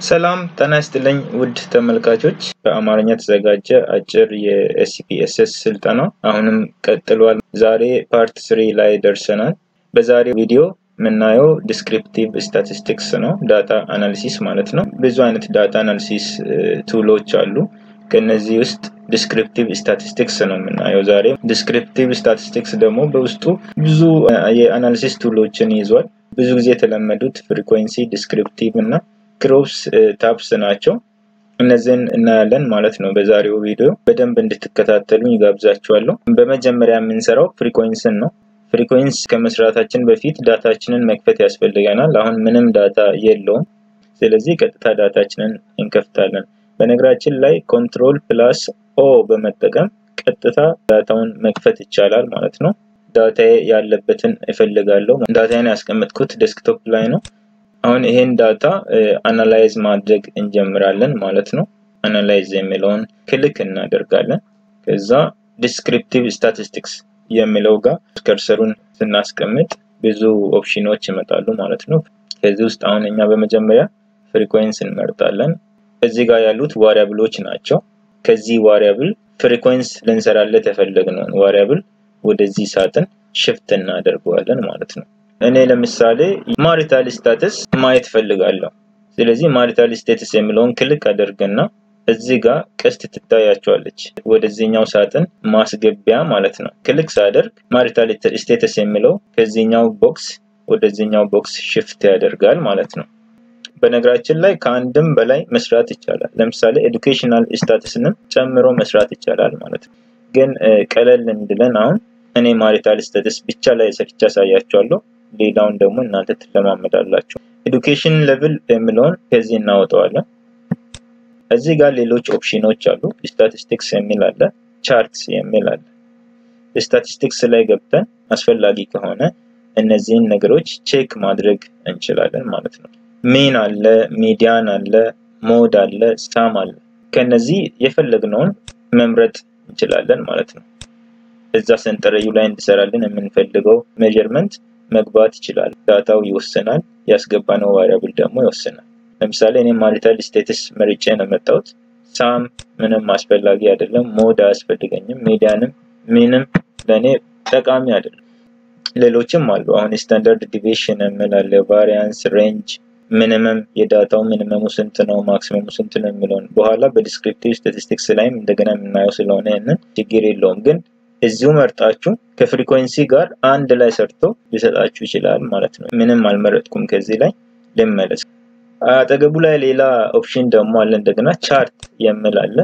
ሰላም ጤና ይስጥልኝ ውድ ተመልካቾች በአማርኛ ተዘጋጀ አጭር የኤስፒኤስኤስ ስልጠና አሁንም ቀጥሏል። ዛሬ ፓርት 3 ላይ ደርሰናል። በዛሬው ቪዲዮ ምናየው ዲስክሪፕቲቭ ስታቲስቲክስ ነው፣ ዳታ አናሊሲስ ማለት ነው። ብዙ አይነት ዳታ አናሊሲስ ቱሎች አሉ። ከነዚህ ውስጥ ዲስክሪፕቲቭ ስታቲስቲክስ ነው ምናየው ዛሬ። ዲስክሪፕቲቭ ስታቲስቲክስ ደግሞ በውስጡ ብዙ የአናሊሲስ ቱሎችን ይዟል። ብዙ ጊዜ የተለመዱት ፍሪኩዌንሲ፣ ዲስክሪፕቲቭ እና ክሮፕስ ታፕስ ናቸው። እነዚህን እናያለን ማለት ነው። በዛሬው ቪዲዮ በደንብ እንድትከታተሉኝ ጋብዛችኋለሁ። በመጀመሪያ የምንሰራው ፍሪኩዌንሲን ነው። ፍሪኩዌንሲ ከመስራታችን በፊት ዳታችንን መክፈት ያስፈልገናል። አሁን ምንም ዳታ የለውም። ስለዚህ ቀጥታ ዳታችንን እንከፍታለን። በነገራችን ላይ ኮንትሮል ፕላስ ኦ በመጠቀም ቀጥታ ዳታውን መክፈት ይቻላል ማለት ነው። ዳታ ያለበትን እፈልጋለሁ። ዳታዬን ያስቀመጥኩት ዴስክቶፕ ላይ ነው። አሁን ይሄን ዳታ አናላይዝ ማድረግ እንጀምራለን ማለት ነው። አናላይዝ የሚለውን ክሊክ እናደርጋለን። ከዛ ዲስክሪፕቲቭ ስታቲስቲክስ የሚለው ጋር ከርሰሩን ስናስቀምጥ ብዙ ኦፕሽኖች ይመጣሉ ማለት ነው። ከዚህ ውስጥ አሁን እኛ በመጀመሪያ ፍሪኩዌንሲ እንመርጣለን። እዚህ ጋር ያሉት ቫሪያብሎች ናቸው። ከዚህ ቫሪያብል ፍሪኩዌንሲ ልንሰራለት የፈለግነውን ቫሪያብል ወደዚህ ሳጥን ሽፍት እናደርገዋለን ማለት ነው። እኔ ለምሳሌ ማሪታል ስታተስ ማየት ፈልጋለሁ። ስለዚህ ማሪታል ስታተስ የሚለውን ክሊክ አደርግና እዚህ ጋር ቀስት ትታያቸዋለች ወደዚህኛው ሳጥን ማስገቢያ ማለት ነው። ክሊክ ሳደርግ ማሪታል ስታተስ የሚለው ከዚህኛው ቦክስ ወደዚህኛው ቦክስ ሽፍት ያደርጋል ማለት ነው። በነገራችን ላይ ከአንድም በላይ መስራት ይቻላል። ለምሳሌ ኤዱኬሽናል ስታተስንም ጨምሮ መስራት ይቻላል ማለት ነው። ግን ቀለል እንድለን አሁን እኔ ማሪታል ስታተስ ብቻ ላይ ሰርች አሳያችኋለሁ። ሌላውን ደግሞ እናንተ ትለማመዳላችሁ። ኤዱኬሽን ሌቭል የሚለውን ከዚህ እናወጣዋለን። እዚህ ጋር ሌሎች ኦፕሽኖች አሉ። ስታቲስቲክስ የሚል አለ፣ ቻርትስ የሚል አለ። ስታቲስቲክስ ላይ ገብተን አስፈላጊ ከሆነ እነዚህን ነገሮች ቼክ ማድረግ እንችላለን ማለት ነው። ሚን አለ፣ ሚዲያን አለ፣ ሞድ አለ፣ ሳም አለ። ከነዚህ የፈለግነውን መምረጥ እንችላለን ማለት ነው። እዛ ሰንጠረዡ ላይ እንድሰራልን የምንፈልገው ሜዠርመንት መግባት ይችላል። ዳታው ይወሰናል፣ ያስገባነው ቫሪያብል ደግሞ ይወሰናል። ለምሳሌ እኔ ማሪታል ስታተስ መርጬ ነው መጣሁት። ሳም ምንም አስፈላጊ አይደለም፣ ሞድ አያስፈልገኝም፣ ሚዲያንም ምንም ለኔ ጠቃሚ አይደለም። ሌሎችም አሉ። አሁን ስታንዳርድ ዲቪዬሽን የሚላለ፣ ቫሪያንስ፣ ሬንጅ፣ ሚኒመም፣ የዳታው ሚኒመሙ ስንት ነው ማክሲመሙ ስንት ነው የሚለውን በኋላ በዲስክሪፕቲቭ ስታቲስቲክስ ላይም እንደገና የምናየው ስለሆነ ያንን ችግር የለውም። ግን እዚሁ መርጣችሁ ከፍሪኩዌንሲ ጋር አንድ ላይ ሰርቶ ሊሰጣችሁ ይችላል ማለት ነው። ምንም አልመረጥኩም። ከዚህ ላይ ልመለስ። አጠገቡ ላይ ሌላ ኦፕሽን ደግሞ አለ። እንደገና ቻርት የሚል አለ።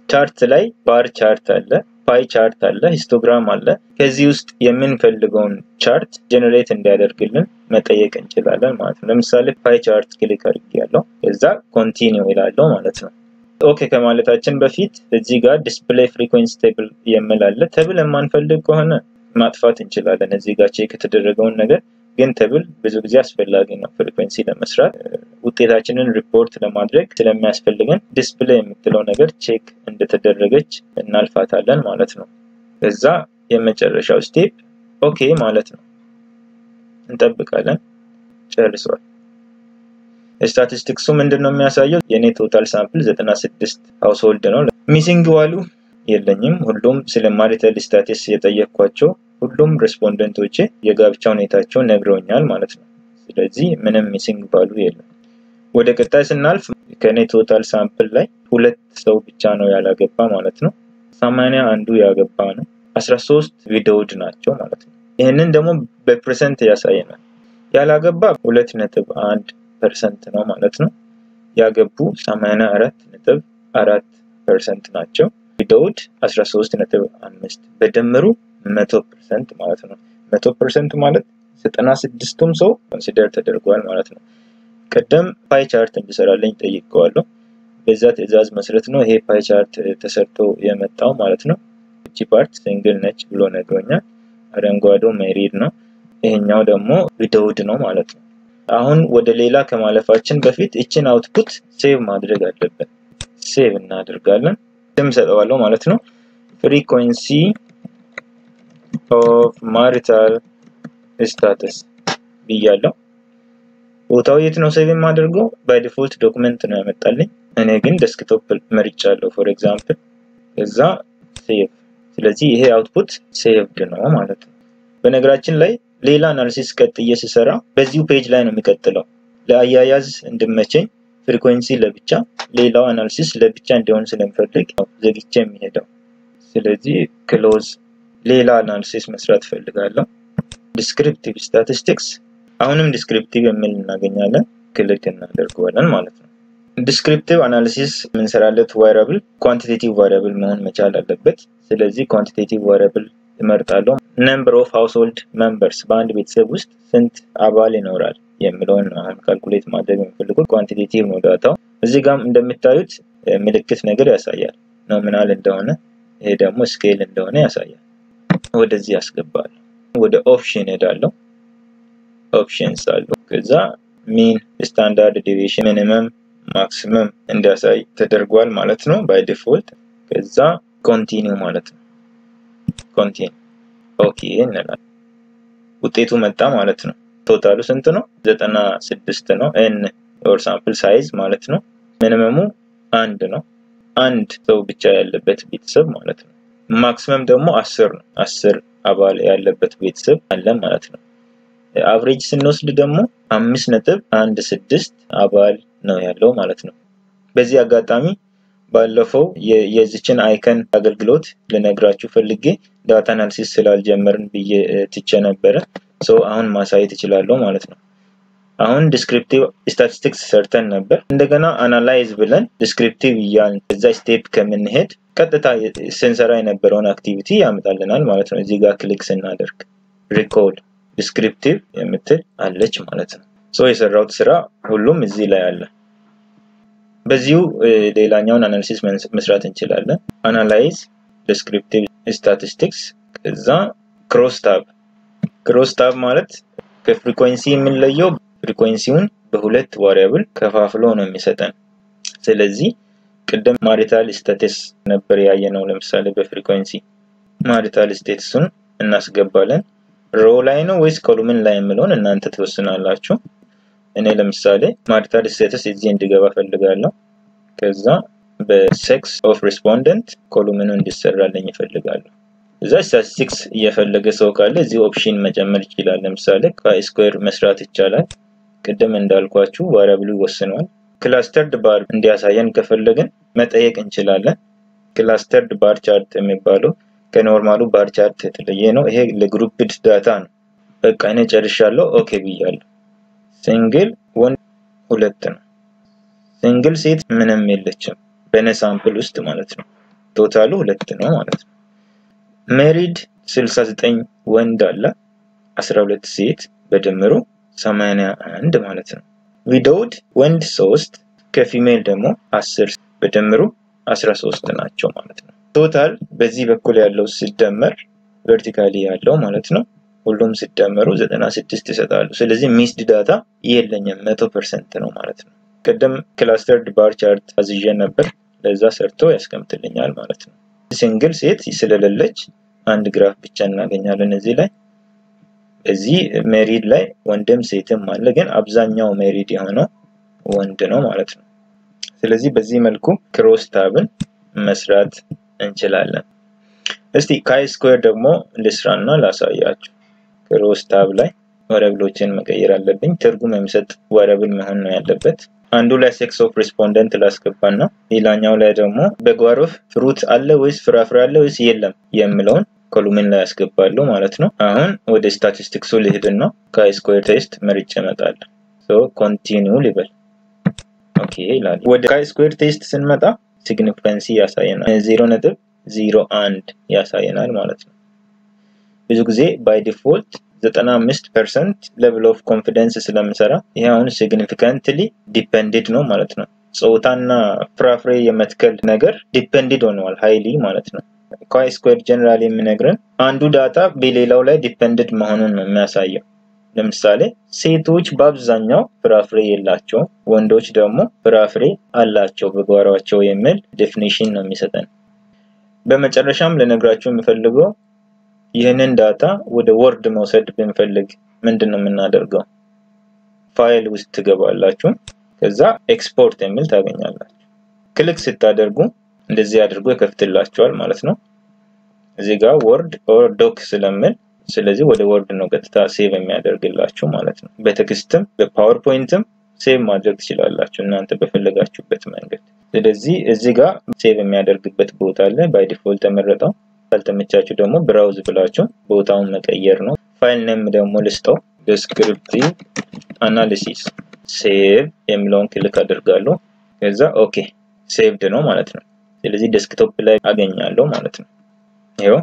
ቻርት ላይ ባር ቻርት አለ፣ ፓይ ቻርት አለ፣ ሂስቶግራም አለ። ከዚህ ውስጥ የምንፈልገውን ቻርት ጀነሬት እንዲያደርግልን መጠየቅ እንችላለን ማለት ነው። ለምሳሌ ፓይ ቻርት ክሊክ አድርጌያለሁ። ከዛ ኮንቲኒው ይላለው ማለት ነው። ኦኬ ከማለታችን በፊት እዚህ ጋር ዲስፕሌይ ፍሪኩዌንሲ ቴብል የሚል አለ። ቴብል የማንፈልግ ከሆነ ማጥፋት እንችላለን። እዚህ ጋር ቼክ የተደረገውን ነገር ግን ቴብል ብዙ ጊዜ አስፈላጊ ነው ፍሪኩዌንሲ ለመስራት። ውጤታችንን ሪፖርት ለማድረግ ስለሚያስፈልገን ዲስፕሌይ የምትለው ነገር ቼክ እንደተደረገች እናልፋታለን ማለት ነው። ከዛ የመጨረሻው ስቴፕ ኦኬ ማለት ነው። እንጠብቃለን። ጨርሷል። ስታቲስቲክሱ ምንድነው የሚያሳየው? የኔ ቶታል ሳምፕል 96 ሃውስሆልድ ነው። ሚሲንግ ቫልዩ የለኝም። ሁሉም ስለ ማሪታል ስታተስ የጠየቅኳቸው ሁሉም ሬስፖንደንቶቼ የጋብቻ ሁኔታቸው ነግረውኛል ማለት ነው። ስለዚህ ምንም ሚሲንግ ቫልዩ የለም። ወደ ቀጣይ ስናልፍ ከኔ ቶታል ሳምፕል ላይ 2 ሰው ብቻ ነው ያላገባ ማለት ነው። 80 አንዱ ያገባ ነው። 13 ቪዲዮድ ናቸው ማለት ነው። ይሄንን ደግሞ በፐርሰንት ያሳየናል። ያላገባ 2.1% ነው ማለት ነው። ያገቡ 84.4% ናቸው። ቪዲዮድ 13.5 በደምሩ 100% ማለት ነው። 100% ማለት 96ቱም ሰው ኮንሲደር ተደርጓል ማለት ነው። ቀደም ፓይ ቻርት እንድሰራልኝ ጠይቀዋለሁ። በዛ ትዕዛዝ መሰረት ነው ይሄ ፓይ ቻርት ተሰርቶ የመጣው ማለት ነው። እቺ ፓርት ሲንግል ነች ብሎ ነግሮኛል። አረንጓዴው ሜሪድ ነው። ይሄኛው ደግሞ ቪዲዮድ ነው ማለት ነው። አሁን ወደ ሌላ ከማለፋችን በፊት እቺን አውትፑት ሴቭ ማድረግ አለብን። ሴቭ እናደርጋለን። ስም ሰጠዋለሁ ማለት ነው። ፍሪኩዌንሲ ኦፍ ማሪታል ስታተስ ብያለሁ። ቦታው የት ነው ሴቭ የማደርገው? ባይ ዲፎልት ዶክመንት ነው ያመጣልኝ። እኔ ግን ዴስክቶፕ መርጫለሁ ፎር ኤግዛምፕል። እዛ ሴቭ። ስለዚህ ይሄ አውትፑት ሴቭድ ነው ማለት ነው። በነገራችን ላይ ሌላ አናሊሲስ ቀጥዬ ስሰራ በዚሁ ፔጅ ላይ ነው የሚቀጥለው። ለአያያዝ እንድመቸኝ ፍሪኩዌንሲ ለብቻ ሌላው አናሊሲስ ለብቻ እንዲሆን ስለምፈልግ ዘግቼ የሚሄደው። ስለዚህ ክሎዝ ሌላ አናሊሲስ መስራት ፈልጋለሁ። ዲስክሪፕቲቭ ስታቲስቲክስ አሁንም ዲስክሪፕቲቭ የሚል እናገኛለን። ክሊክ እናደርገዋለን ማለት ነው። ዲስክሪፕቲቭ አናሊሲስ የምንሰራለት ቫሪያብል ኳንቲቴቲቭ ቫሪያብል መሆን መቻል አለበት። ስለዚህ ኳንቲቴቲቭ ቫሪያብል እመርጣለሁ። ነምበር ኦፍ ሃውስሆልድ ሜምበርስ በአንድ ቤተሰብ ውስጥ ስንት አባል ይኖራል የሚለውን አሁን ካልኩሌት ማድረግ የምፈልገው ኳንቲቴቲቭ ነው ዳታው። እዚህ ጋር እንደምታዩት ምልክት ነገር ያሳያል ኖሚናል እንደሆነ፣ ይሄ ደግሞ ስኬል እንደሆነ ያሳያል። ወደዚህ ያስገባለሁ። ወደ ኦፕሽን ሄዳለሁ። ኦፕሽንስ አሉ። ከዛ ሚን፣ ስታንዳርድ ዲቪዬሽን፣ ሚኒመም፣ ማክሲመም እንዲያሳይ ተደርጓል ማለት ነው ባይ ዲፎልት። ከዛ ኮንቲኒው ማለት ነው። ኮንቲኒው ኦኬ እንላለን። ውጤቱ መጣ ማለት ነው። ቶታሉ ስንት ነው? 96 ነው። ኤን ኦር ሳምፕል ሳይዝ ማለት ነው። ሚኒመሙ 1 ነው። አንድ ሰው ብቻ ያለበት ቤተሰብ ማለት ነው። ማክሲመም ደግሞ 10 ነው። 10 አባል ያለበት ቤተሰብ አለ ማለት ነው። አቨሬጅ ስንወስድ ደግሞ 5.16 አባል ነው ያለው ማለት ነው። በዚህ አጋጣሚ ባለፈው የዚችን አይከን አገልግሎት ልነግራችሁ ፈልጌ ዳታ አናሊሲስ ስላልጀመርን ብዬ ትቼ ነበረ። አሁን ማሳየት እችላለሁ ማለት ነው። አሁን ዲስክሪፕቲቭ ስታቲስቲክስ ሰርተን ነበር። እንደገና አናላይዝ ብለን ዲስክሪፕቲቭ ያን እዛ ስቴፕ ከምንሄድ ቀጥታ ስንሰራ የነበረውን አክቲቪቲ ያመጣልናል ማለት ነው። እዚህ ጋር ክሊክ ስናደርግ ሪኮል ዲስክሪፕቲቭ የምትል አለች ማለት ነው። የሰራሁት ስራ ሁሉም እዚህ ላይ አለ። በዚሁ ሌላኛውን አናሊሲስ መስራት እንችላለን። አናላይዝ ዲስክሪፕቲቭ ስታቲስቲክስ ከዛ ክሮስ ታብ ማለት ከፍሪኩዌንሲ የምንለየው ፍሪኩዌንሲውን በሁለት ቫሪያብል ከፋፍሎ ነው የሚሰጠን። ስለዚህ ቅድም ማሪታል ስታተስ ነበር ያየነው። ለምሳሌ በፍሪኩዌንሲ ማሪታል ስቴትሱን እናስገባለን። ሮ ላይ ነው ወይስ ኮሉምን ላይ የሚለውን እናንተ ትወስናላችሁ። እኔ ለምሳሌ ማሪታል ስቴተስ እዚህ እንዲገባ ፈልጋለሁ። ከዛ በሴክስ ኦፍ ሪስፖንደንት ኮሉምኑ እንዲሰራልኝ ይፈልጋለሁ። እዛ ስታቲስቲክስ እየፈለገ ሰው ካለ እዚህ ኦፕሽን መጨመር ይችላል። ለምሳሌ ካይ-ስኩዌር መስራት ይቻላል። ቅድም እንዳልኳችሁ ቫሪያብሉ ይወስነዋል። ክላስተርድ ባር እንዲያሳየን ከፈለግን መጠየቅ እንችላለን። ክላስተርድ ባር ቻርት የሚባለው ከኖርማሉ ባር ቻርት የተለየ ነው። ይሄ ለግሩፕድ ዳታ ነው። በቃ እኔ ጨርሻለሁ። ኦኬ ብያለሁ። ሲንግል ወንድ 2 ነው። ሲንግል ሴት ምንም የለችም በነ ሳምፕል ውስጥ ማለት ነው። ቶታሉ 2 ነው ማለት ነው። ሜሪድ 69 ወንድ አለ፣ 12 ሴት በድምሩ 81 ማለት ነው። ዊዶውድ ወንድ 3 ከፊሜል ደግሞ 10 በድምሩ 13 ናቸው ማለት ነው። ቶታል በዚህ በኩል ያለው ሲደመር ቨርቲካሊ ያለው ማለት ነው ሁሉም ሲደመሩ 96 ይሰጣሉ። ስለዚህ ሚስድ ዳታ የለኝም 100% ነው ማለት ነው። ቀደም ክላስተርድ ባር ቻርት አዝዤ ነበር፣ ለዛ ሰርቶ ያስቀምጥልኛል ማለት ነው። ሲንግል ሴት ስለሌለች አንድ ግራፍ ብቻ እናገኛለን እዚህ ላይ። እዚህ ሜሪድ ላይ ወንድም ሴትም አለ፣ ግን አብዛኛው ሜሪድ የሆነው ወንድ ነው ማለት ነው። ስለዚህ በዚህ መልኩ ክሮስ ታብን መስራት እንችላለን። እስቲ ካይ-ስኩዌር ደግሞ ልስራና ላሳያችሁ። ክሮስ ታብ ላይ ቫሪያብሎችን መቀየር አለብኝ። ትርጉም የሚሰጥ ቫሪያብል መሆን ነው ያለበት። አንዱ ላይ ሴክስ ኦፍ ሪስፖንደንት ላስገባና ሌላኛው ላይ ደግሞ በጓሮ ፍሩት አለ ወይስ ፍራፍሬ አለ ወይስ የለም የሚለውን ኮሉምን ላይ ያስገባለሁ ማለት ነው። አሁን ወደ ስታቲስቲክሱ ልሄድና ካይ-ስኩዌር ቴስት መርጬ እመጣለሁ። ኮንቲኒው ልበል። ኦኬ ይላል። ወደ ካይ-ስኩዌር ቴስት ስንመጣ ሲግኒፊካንሲ ያሳየናል። 0.01 ያሳየናል ማለት ነው። ብዙ ጊዜ ባይ ዲፎልት 95% ሌቭል ኦፍ ኮንፊደንስ ስለምሰራ ይሄ አሁን ሲግኒፊካንትሊ ዲፔንድድ ነው ማለት ነው። ጾታና ፍራፍሬ የመትከል ነገር ዲፔንድድ ሆነዋል ሃይሊ ማለት ነው። ካይ-ስኩዌር ጀነራሊ የሚነግረን አንዱ ዳታ በሌላው ላይ ዲፔንድድ መሆኑን ነው የሚያሳየው። ለምሳሌ ሴቶች በአብዛኛው ፍራፍሬ የላቸውም፣ ወንዶች ደግሞ ፍራፍሬ አላቸው በጓሯቸው የሚል ዴፊኒሽን ነው የሚሰጠን። በመጨረሻም ለነግራችሁ የምፈልገው ይህንን ዳታ ወደ ወርድ መውሰድ ብንፈልግ ምንድነው የምናደርገው? ፋይል ውስጥ ትገባላችሁ ከዛ ኤክስፖርት የሚል ታገኛላችሁ ክሊክ ስታደርጉ እንደዚህ አድርጎ ይከፍትላችኋል ማለት ነው እዚህ ጋር ወርድ ኦር ዶክ ስለምን ስለዚህ ወደ ወርድ ነው ቀጥታ ሴቭ የሚያደርግላችሁ ማለት ነው በቴክስትም በፓወርፖይንትም ሴቭ ማድረግ ትችላላችሁ እናንተ በፈለጋችሁበት መንገድ ስለዚህ እዚህ ጋር ሴቭ የሚያደርግበት ቦታ አለ ባይ ዲፎልት ተመረጠው ካልተመቻችሁ ደግሞ ብራውዝ ብላችሁ ቦታውን መቀየር ነው ፋይል ኔም ደግሞ ልስጠው descriptive analysis ሴቭ የሚለውን ክሊክ አድርጋለሁ ከዛ ኦኬ ሴቭድ ነው ማለት ነው ስለዚህ ዴስክቶፕ ላይ አገኛለሁ ማለት ነው ይሄው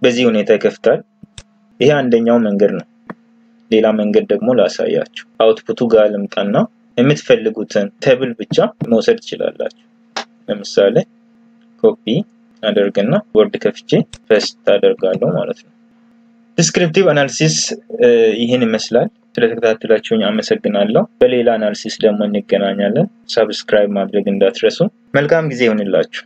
በዚህ ሁኔታ ይከፍታል ይሄ አንደኛው መንገድ ነው ሌላ መንገድ ደግሞ ላሳያችሁ አውትፑቱ ጋር ልምጣና የምትፈልጉትን ቴብል ብቻ መውሰድ ትችላላችሁ ለምሳሌ ኮፒ አደርግና ወርድ ከፍቼ ፔስት አደርጋለሁ ማለት ነው ዲስክሪፕቲቭ አናሊሲስ ይሄን ይመስላል ስለተከታተላችሁኝ አመሰግናለሁ በሌላ አናሊሲስ ደግሞ እንገናኛለን ሰብስክራይብ ማድረግ እንዳትረሱ መልካም ጊዜ ይሁንላችሁ